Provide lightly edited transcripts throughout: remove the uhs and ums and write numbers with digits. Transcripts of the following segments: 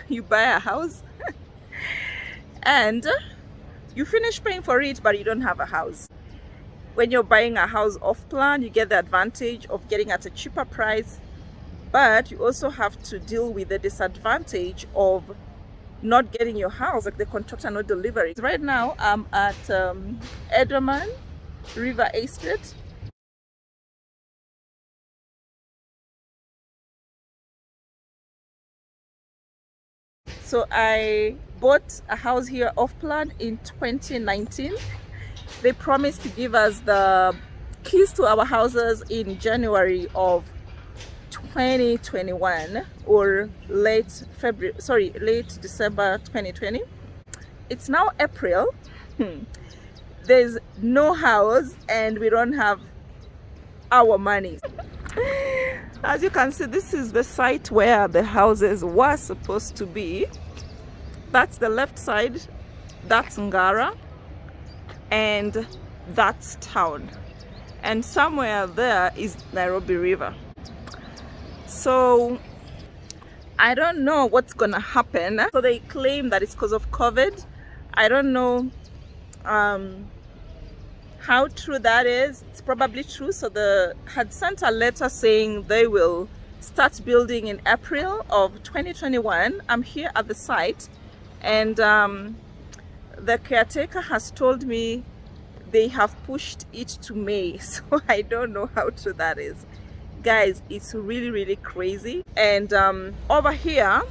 You buy a house and you finish paying for it, but you don't have a house. When you're buying a house off plan, you get the advantage of getting at a cheaper price, but you also have to deal with the disadvantage of not getting your house, like the contractor not delivering. Right now I'm at Edermann River Estate. So I bought a house here off plan in 2019. They promised to give us the keys to our houses in January of 2021 or late December 2020. It's now April. There's no house and we don't have our money. As you can see, this is the site where the houses were supposed to be. That's the left side, that's Ngara, and that's town, and somewhere there is Nairobi River. So I don't know what's gonna happen. So they claim that it's because of COVID. I don't know how true that is. It's probably true. So they had sent a letter saying they will start building in April of 2021. I'm here at the site, and the caretaker has told me they have pushed it to May. So I don't know how true that is. Guys, it's really crazy. And over here,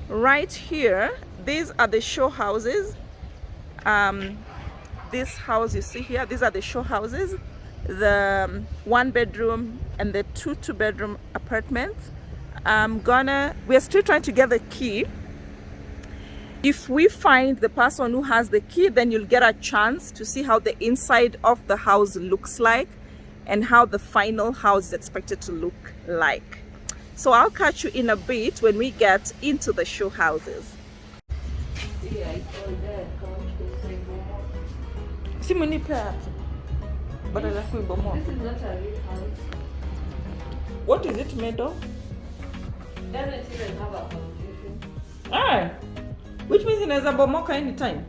right here, these are the show houses. This house you see here, these are the show houses, the 1-bedroom and the 2-bedroom apartments. We're still trying to get the key. If we find the person who has the key, then you'll get a chance to see how the inside of the house looks like and how the final house is expected to look like. So I'll catch you in a bit when we get into the show houses. This is not a real house. What is it made of? Doesn't even have a foundation. Which means inaweza bomoka anytime.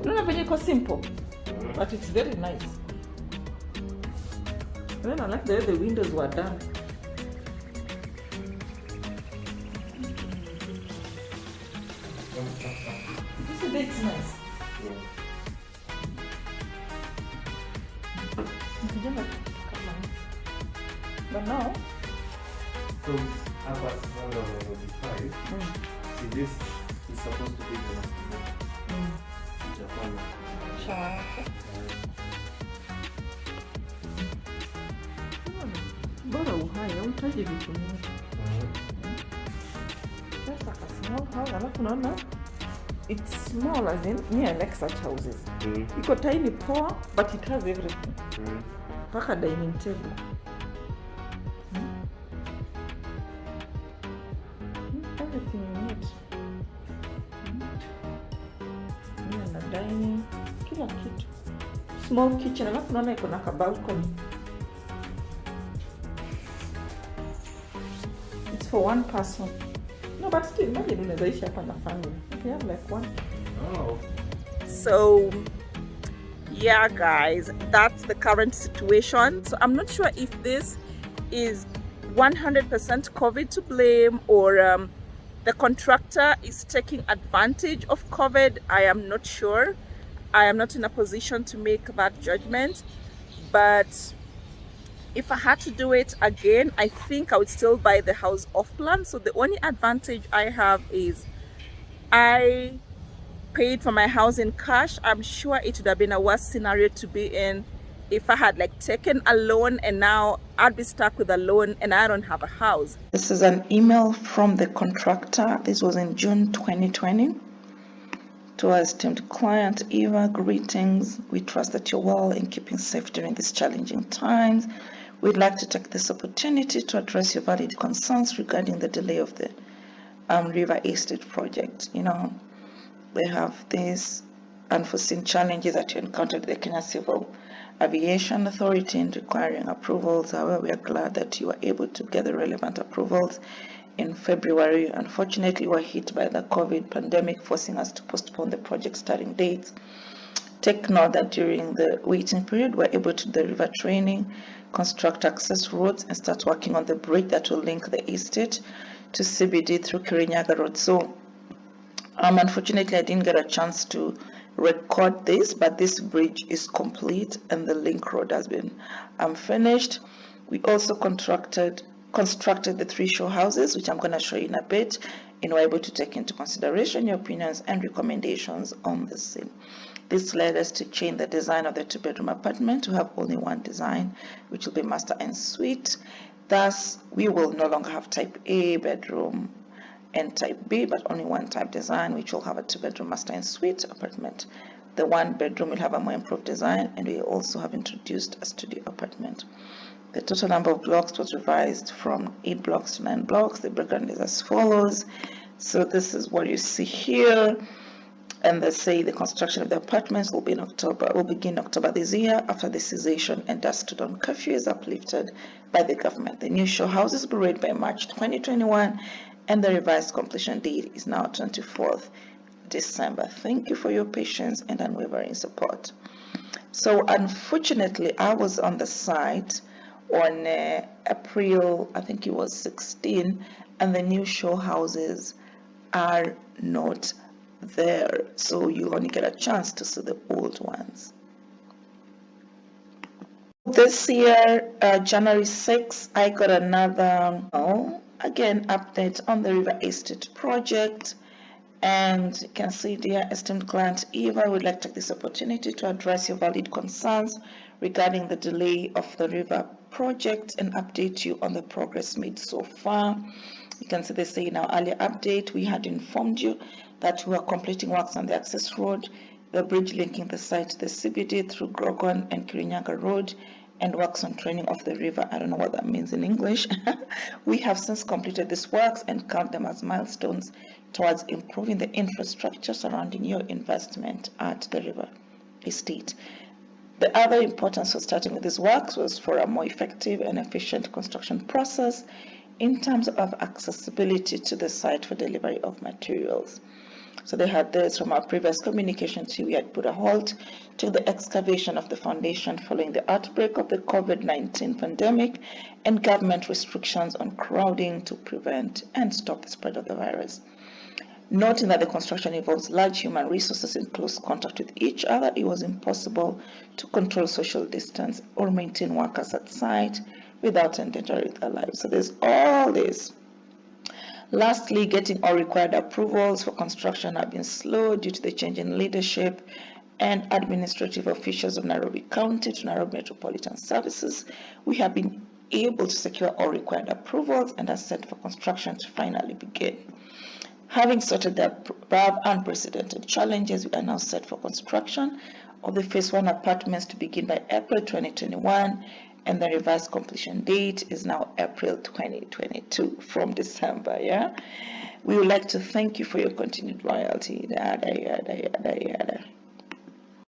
Unaona venye iko simple, but it's very nice. And then I like the way the windows were done. It's nice. But now, so after 105, see this is supposed to be the Japan. shower. Bora uhai, hautaji vitu mingi. Sasa kasmall house, alafu naona it's small, as in me I like such houses. Iko tiny poor, but it has everything. Paka dining table. Everything you need. Na dining, kila kitu. Small kitchen, alafu naona iko na balcony. It's for one person. No, but still, imagine unaweza ishi hapa na family. You have like one. Oh. So, yeah, guys, that's the current situation. So I'm not sure if this is 100% COVID to blame or the contractor is taking advantage of COVID. I am not sure. I am not in a position to make that judgment. But if I had to do it again, I think I would still buy the house off plan. So the only advantage I have is I paid for my house in cash. I'm sure it would have been a worse scenario to be in if I had like taken a loan and now I'd be stuck with a loan and I don't have a house. This is an email from the contractor. This was in June 2020. To our esteemed client, Eva, greetings. We trust that you're well and keeping safe during these challenging times. We'd like to take this opportunity to address your valid concerns regarding the delay of the River Estate project. You know, they have these unforeseen challenges that you encountered with the Kenya Civil Aviation Authority in requiring approvals. However, we are glad that you were able to get the relevant approvals in February. Unfortunately, we were hit by the COVID pandemic, forcing us to postpone the project starting dates. Take note that during the waiting period, we're able to do the river training, construct access roads, and start working on the bridge that will link the estate to CBD through Kirinyaga Road. So, unfortunately, I didn't get a chance to record this, but this bridge is complete and the link road has been finished. We also constructed the 3 show houses, which I'm going to show you in a bit, and we're able to take into consideration your opinions and recommendations on the same. This led us to change the design of the 2-bedroom apartment to have only one design, which will be master and suite. Thus, we will no longer have type A bedroom and type B, but only one type design, which will have a 2-bedroom master and suite apartment. The 1-bedroom will have a more improved design, and we also have introduced a studio apartment. The total number of blocks was revised from 8 blocks to 9 blocks. The breakdown is as follows. So this is what you see here. And they say the construction of the apartments will begin October this year after the cessation and dusk to dawn curfew is uplifted by the government. The new show houses will be ready by March 2021, and the revised completion date is now 24th December. Thank you for your patience and unwavering support. So unfortunately, I was on the site on April, I think it was 16, and the new show houses are not there, so you only get a chance to see the old ones. This year, January 6th, I got another update on the River Estate project. And you can see, dear esteemed client Eva, would like to take this opportunity to address your valid concerns regarding the delay of the river project and update you on the progress made so far. You can see they say in our earlier update, we had informed you that we are completing works on the access road, the bridge linking the site to the CBD through Grogon and Kirinyaga Road, and works on training of the river. I don't know what that means in English. We have since completed these works and count them as milestones towards improving the infrastructure surrounding your investment at the river estate. The other importance of starting with these works was for a more effective and efficient construction process in terms of accessibility to the site for delivery of materials. So they had this from our previous communication to you. We had put a halt to the excavation of the foundation following the outbreak of the COVID-19 pandemic and government restrictions on crowding to prevent and stop the spread of the virus. Noting that the construction involves large human resources in close contact with each other, it was impossible to control social distance or maintain workers at site without endangering their lives. So there's all this. Lastly, getting all required approvals for construction have been slow due to the change in leadership and administrative officials of Nairobi County to Nairobi Metropolitan Services. We have been able to secure all required approvals and are set for construction to finally begin. Having sorted the above unprecedented challenges, we are now set for construction of the Phase 1 apartments to begin by April 2021, and the revised completion date is now April 2022 from December. Yeah, we would like to thank you for your continued loyalty. Yada, yada, yada, yada.